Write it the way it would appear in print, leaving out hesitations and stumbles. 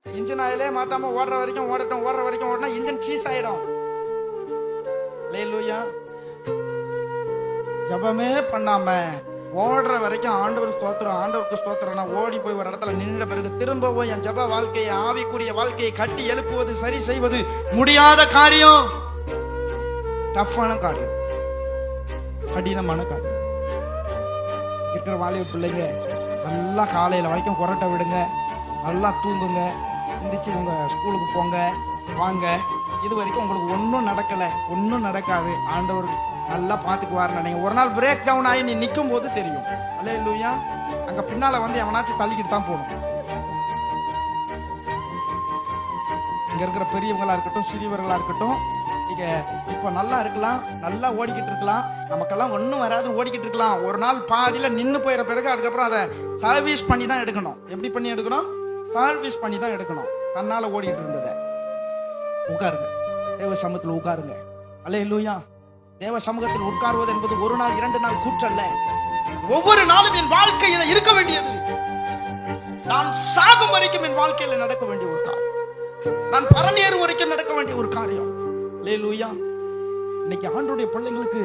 Engine ஆயிலே மாத்தாம ஓடுற வரைக்கும் ஓடட்டும், ஓடுற வரைக்கும் ஓடினா இன்ஜின் சீஸ் ஆயிடும். அல்லேலூயா. ஜபமே பண்ணாம ஓடுற வரைக்கும் ஆண்டவர் ஸ்தோத்திரம், ஆண்டவருக்கு ஸ்தோத்திரம்னா ஓடி போய் ஒரு இடத்துல நின்ற பிறகு திரும்பவும் என் ஜப வாழ்க்கையை, ஆவிக்குரிய வாழ்க்கையை கட்டி எழுப்புவது, சரி செய்வது முடியாத காரியம். டஃப்பான காரியம், கடினமான காரியம். இருக்கிற வாலிப பிள்ளைங்க நல்லா காலையில வரைக்கும் கொரட்டை விடுங்க, நல்லா தூங்குங்க, எந்திரிச்சு உங்க ஸ்கூலுக்கு போங்க வாங்க. இது வரைக்கும் உங்களுக்கு ஒன்றும் நடக்கலை, ஒன்றும் நடக்காது. ஆண்டவர் நல்லா பார்த்துக்குவாருன்னு நினைங்க. ஒரு நாள் பிரேக் டவுன் ஆகி நீ நிற்கும் போது தெரியும். அல்லேலூயா. அங்க பின்னால வந்து எவனாச்சும் தள்ளிக்கிட்டு தான் போகணும். இங்க இருக்கிற பெரியவங்களா இருக்கட்டும், சிறியவர்களா இருக்கட்டும், நீங்க இப்போ நல்லா இருக்கலாம், நல்லா ஓடிக்கிட்டு இருக்கலாம், நமக்கெல்லாம் ஒன்றும் வராது ஓடிக்கிட்டு இருக்கலாம். ஒரு நாள் பாதியில நின்று போயிட பிறகு அதுக்கப்புறம் அதை சர்வீஸ் பண்ணி தான் எடுக்கணும். எப்படி பண்ணி எடுக்கணும்? சர்வீஸ் பண்ணி தான் எடுக்கணும். தன்னால ஓடிக்கிட்டு இருந்ததை உட்காருங்க, தேவ சமூகத்தில் உட்காருங்க. அல்லேலூயா. தேவ சமூகத்தில் உட்காருவது என்பது ஒரு நாள் 2 நாள் கூற்றல்ல. ஒவ்வொரு நாளும் என் வாழ்க்கையில இருக்க வேண்டியது. நான் சாகும் வரைக்கும் என் வாழ்க்கையில நடக்க வேண்டிய ஒரு காரியம். நான் பரநேறு வரைக்கும் நடக்க வேண்டிய ஒரு காரியம். அல்லேலூயா. இன்னைக்கு ஆண்டவருடைய பிள்ளைங்களுக்கு